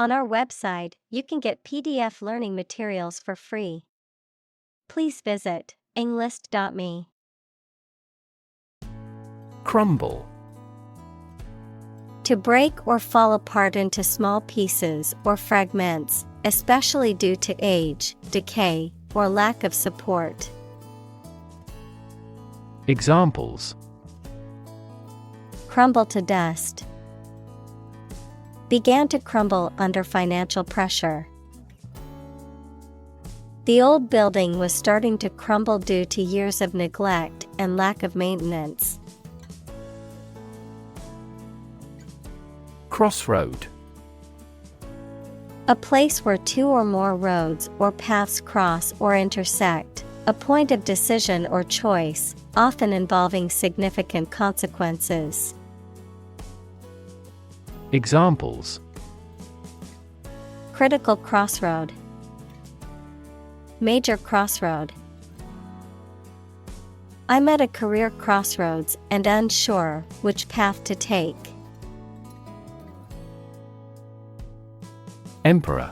On our website, you can get PDF learning materials for free. Please visit englist.me. Crumble. To break or fall apart into small pieces or fragments, especially due to age, decay, or lack of support. Examples: Crumble to dust. Began to crumble under financial pressure. The old building was starting to crumble due to years of neglect and lack of maintenance. Crossroad. A place where two or more roads or paths cross or intersect, a point of decision or choice, often involving significant consequences. Examples: Critical crossroad. Major crossroad. I'm at a career crossroads and unsure which path to take. Emperor.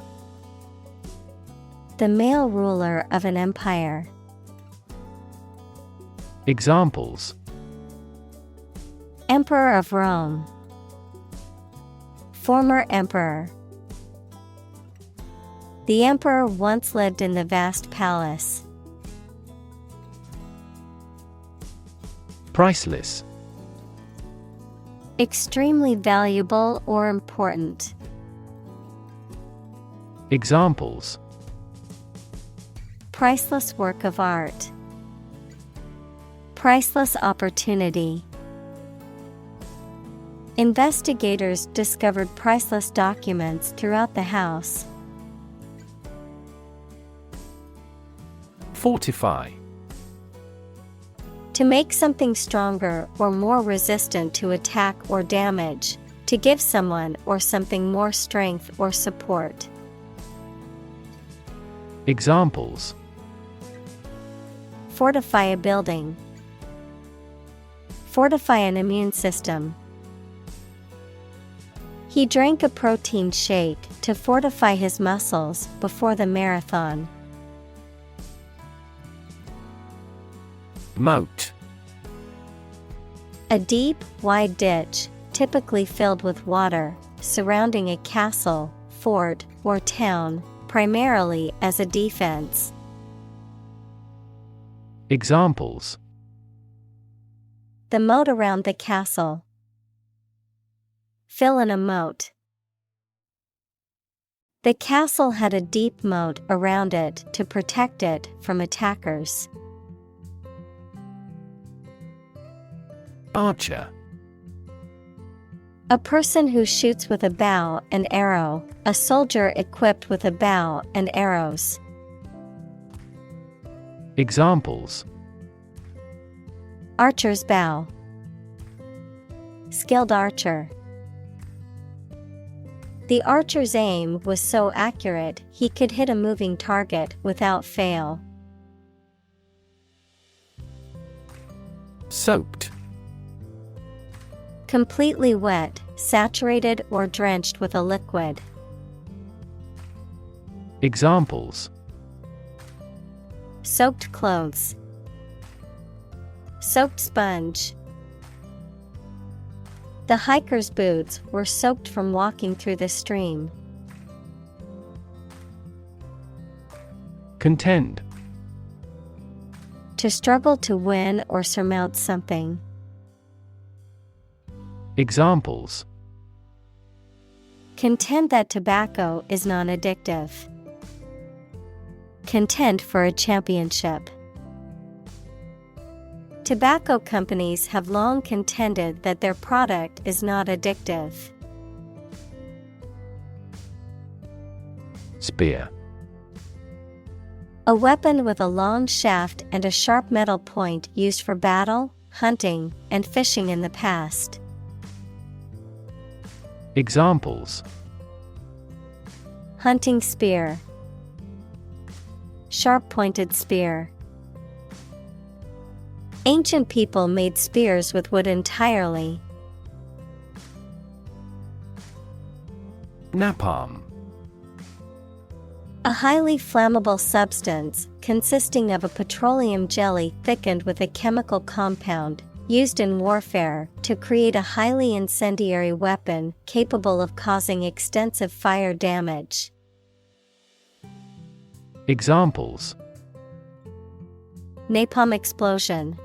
The male ruler of an empire. Examples: Emperor of Rome. Former emperor. The emperor once lived in the vast palace. Priceless. Extremely valuable or important. Examples: Priceless work of art. Priceless opportunity. Investigators discovered priceless documents throughout the house. Fortify. To make something stronger or more resistant to attack or damage, to give someone or something more strength or support. Examples: Fortify a building. Fortify an immune system. He drank a protein shake to fortify his muscles before the marathon. Moat. A deep, wide ditch, typically filled with water, surrounding a castle, fort, or town, primarily as a defense. Examples: The moat around the castle. Fill in a moat. The castle had a deep moat around it to protect it from attackers. Archer. A person who shoots with a bow and arrow, a soldier equipped with a bow and arrows. Examples: Archer's bow. Skilled archer. The archer's aim was so accurate he could hit a moving target without fail. Soaked. Completely wet, saturated or drenched with a liquid. Examples: Soaked clothes. Soaked sponge. The hiker's boots were soaked from walking through the stream. Contend. To struggle to win or surmount something. Examples: Contend that tobacco is non-addictive. Contend for a championship. Tobacco companies have long contended that their product is not addictive. Spear. A weapon with a long shaft and a sharp metal point used for battle, hunting, and fishing in the past. Examples: Hunting spear. Sharp-pointed spear. Ancient people made spears with wood entirely. Napalm. A highly flammable substance consisting of a petroleum jelly thickened with a chemical compound used in warfare to create a highly incendiary weapon capable of causing extensive fire damage. Examples: Napalm explosion,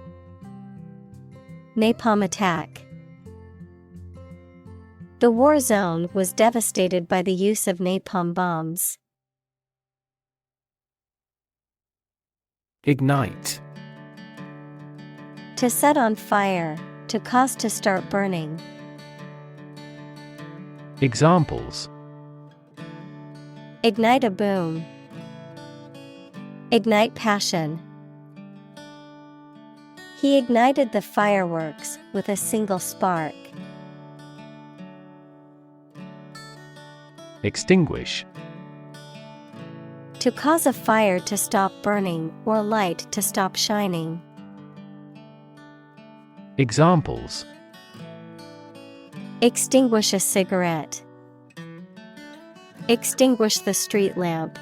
napalm attack. The war zone was devastated by the use of napalm bombs. Ignite. To set on fire, to cause to start burning. Examples: Ignite a boom, ignite passion. He ignited the fireworks with a single spark. Extinguish. To cause a fire to stop burning or light to stop shining. Examples: Extinguish a cigarette. Extinguish the street lamp.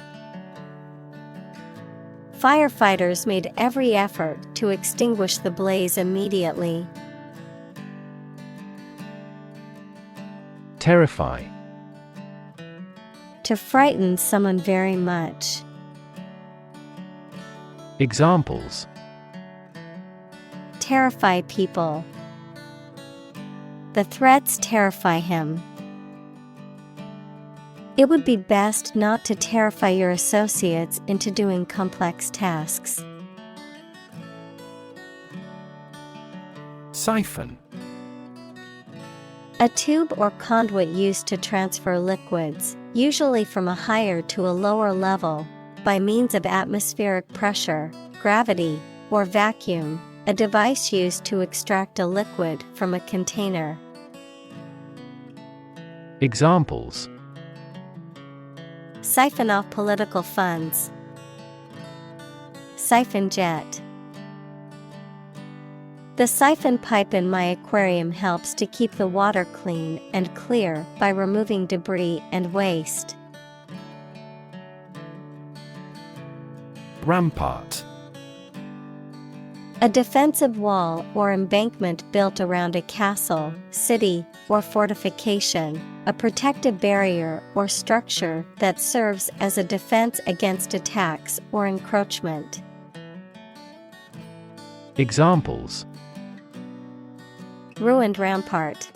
Firefighters made every effort to extinguish the blaze immediately. Terrify. To frighten someone very much. Examples: Terrify people. The threats terrify him. It would be best not to terrify your associates into doing complex tasks. Siphon. A tube or conduit used to transfer liquids, usually from a higher to a lower level, by means of atmospheric pressure, gravity, or vacuum, a device used to extract a liquid from a container. Examples: Siphon off political funds. Siphon jet. The siphon pipe in my aquarium helps to keep the water clean and clear by removing debris and waste. Rampart. A defensive wall or embankment built around a castle, city, or fortification, a protective barrier or structure that serves as a defense against attacks or encroachment. Examples: Ruined rampart.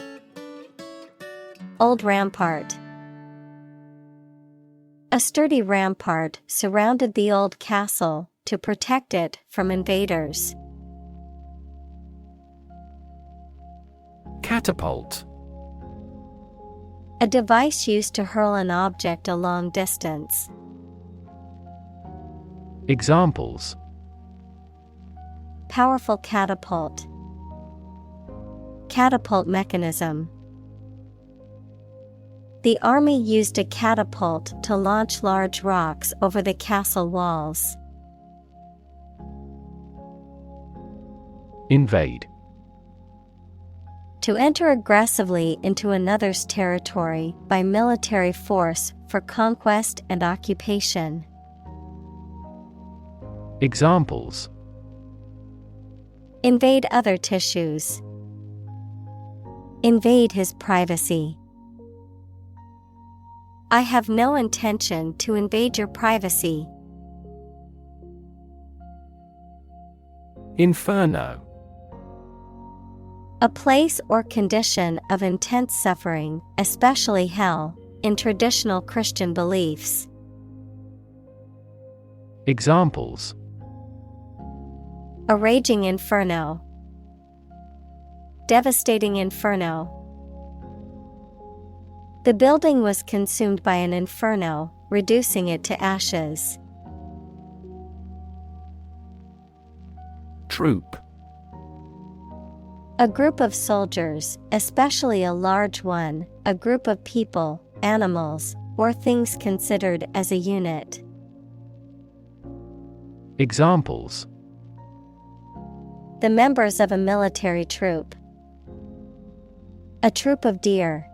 Old rampart. A sturdy rampart surrounded the old castle to protect it from invaders. Catapult. A device used to hurl an object a long distance. Examples: Powerful catapult. Catapult mechanism. The army used a catapult to launch large rocks over the castle walls. Invade. To enter aggressively into another's territory by military force for conquest and occupation. Examples: Invade other tissues. Invade his privacy. I have no intention to invade your privacy. Inferno. A place or condition of intense suffering, especially hell, in traditional Christian beliefs. Examples: A raging inferno. Devastating inferno. The building was consumed by an inferno, reducing it to ashes. Troop. A group of soldiers, especially a large one, a group of people, animals, or things considered as a unit. Examples: The members of a military troop. A troop of deer.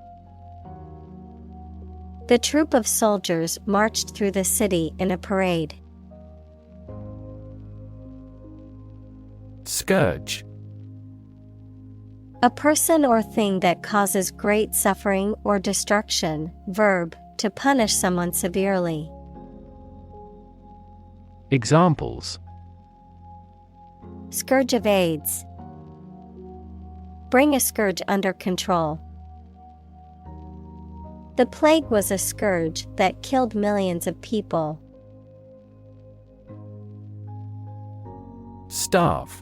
The troop of soldiers marched through the city in a parade. Scourge. A person or thing that causes great suffering or destruction. Verb, to punish someone severely. Examples: Scourge of AIDS. Bring a scourge under control. The plague was a scourge that killed millions of people. Starve.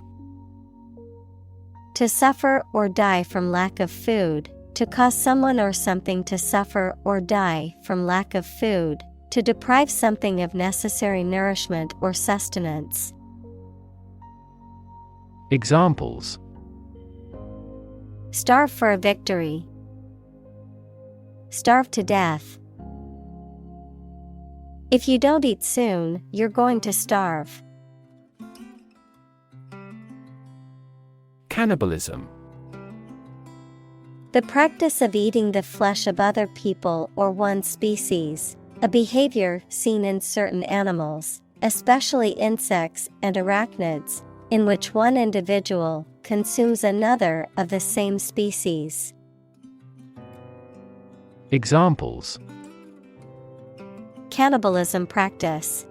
To suffer or die from lack of food, to cause someone or something to suffer or die from lack of food, to deprive something of necessary nourishment or sustenance. Examples: Starve for a victory. Starve to death. If you don't eat soon, you're going to starve. Cannibalism. The practice of eating the flesh of other people or one species, a behavior seen in certain animals, especially insects and arachnids, in which one individual consumes another of the same species. Examples: Cannibalism practice.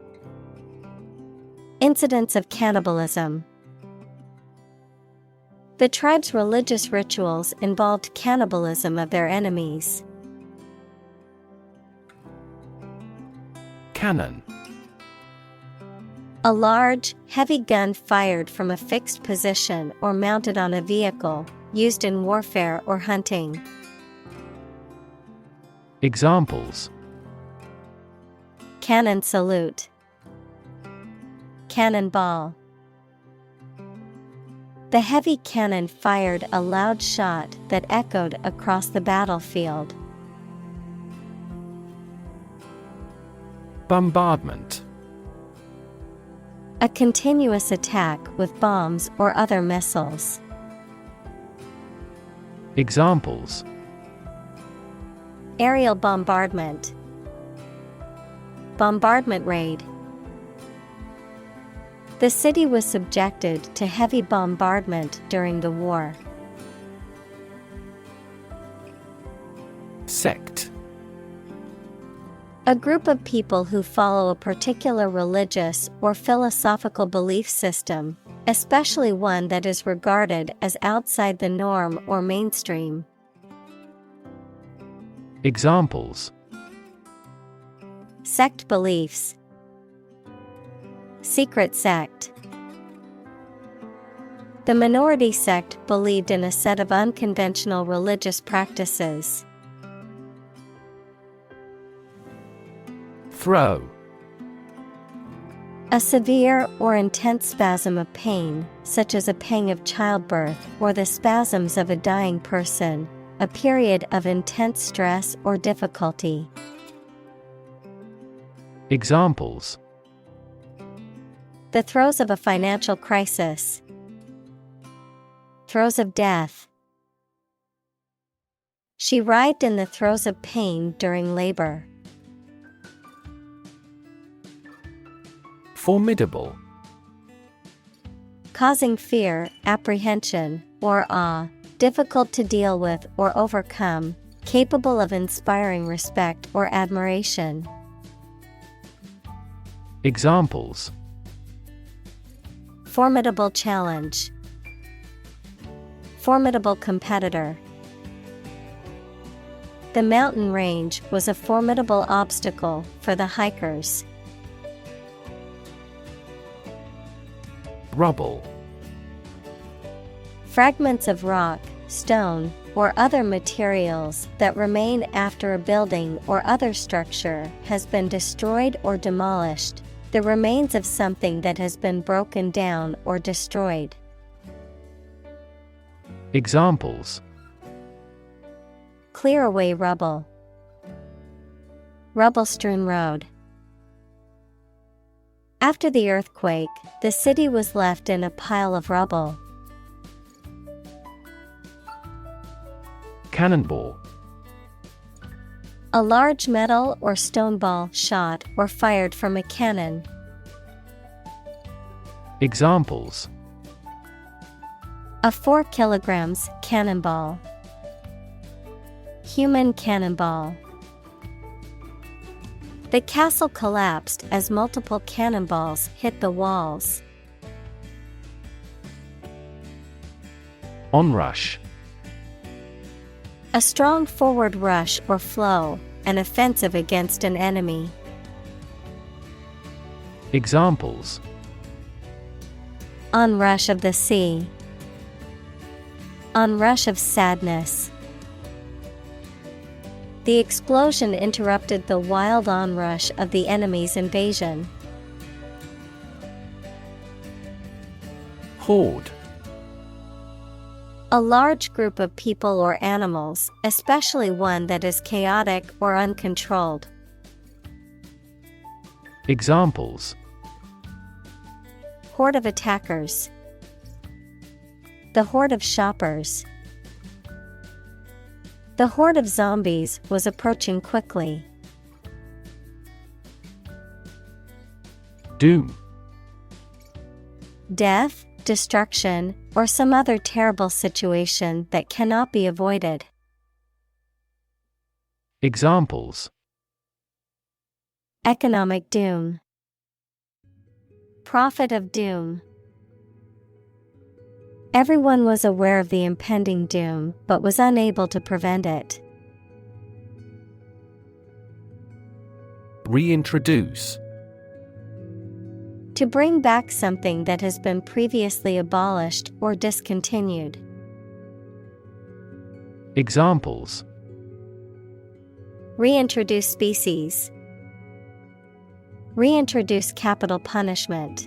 Incidents of cannibalism. The tribe's religious rituals involved cannibalism of their enemies. Cannon. A large, heavy gun fired from a fixed position or mounted on a vehicle, used in warfare or hunting. Examples: Cannon salute. Cannonball. The heavy cannon fired a loud shot that echoed across the battlefield. Bombardment. A continuous attack with bombs or other missiles. Examples: Aerial bombardment. Bombardment raid. The city was subjected to heavy bombardment during the war. Sect. A group of people who follow a particular religious or philosophical belief system, especially one that is regarded as outside the norm or mainstream. Examples: Sect beliefs. Secret sect. The minority sect believed in a set of unconventional religious practices. Throw. A severe or intense spasm of pain, such as a pang of childbirth or the spasms of a dying person, a period of intense stress or difficulty. Examples: The throes of a financial crisis. Throes of death. She writhed in the throes of pain during labor. Formidable. Causing fear, apprehension, or awe, difficult to deal with or overcome, capable of inspiring respect or admiration. Examples: Formidable challenge. Formidable competitor. The mountain range was a formidable obstacle for the hikers. Rubble. Fragments of rock, stone, or other materials that remain after a building or other structure has been destroyed or demolished, the remains of something that has been broken down or destroyed. Examples: Clear away rubble. Rubble-strewn road. After the earthquake, the city was left in a pile of rubble. Cannonball. A large metal or stone ball shot or fired from a cannon. Examples: A 4 kilograms cannonball. Human cannonball. The castle collapsed as multiple cannonballs hit the walls. Onrush. A strong forward rush or flow, an offensive against an enemy. Examples: Onrush of the sea. Onrush of sadness. The explosion interrupted the wild onrush of the enemy's invasion. Horde. A large group of people or animals, especially one that is chaotic or uncontrolled. Examples: Horde of attackers. The horde of shoppers. The horde of zombies was approaching quickly. Doom. Death, destruction, or some other terrible situation that cannot be avoided. Examples: Economic doom. Prophet of doom. Everyone was aware of the impending doom, but was unable to prevent it. Reintroduce. To bring back something that has been previously abolished or discontinued. Examples: Reintroduce species. Reintroduce capital punishment.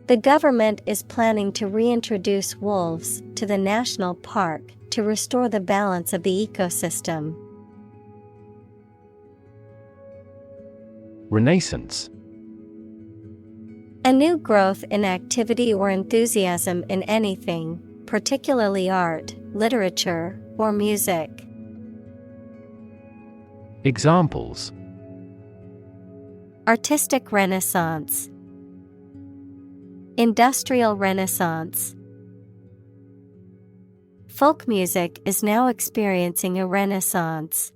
The government is planning to reintroduce wolves to the national park to restore the balance of the ecosystem. Renaissance. A new growth in activity or enthusiasm in anything, particularly art, literature, or music. Examples: Artistic Renaissance. Industrial Renaissance. Folk music is now experiencing a renaissance.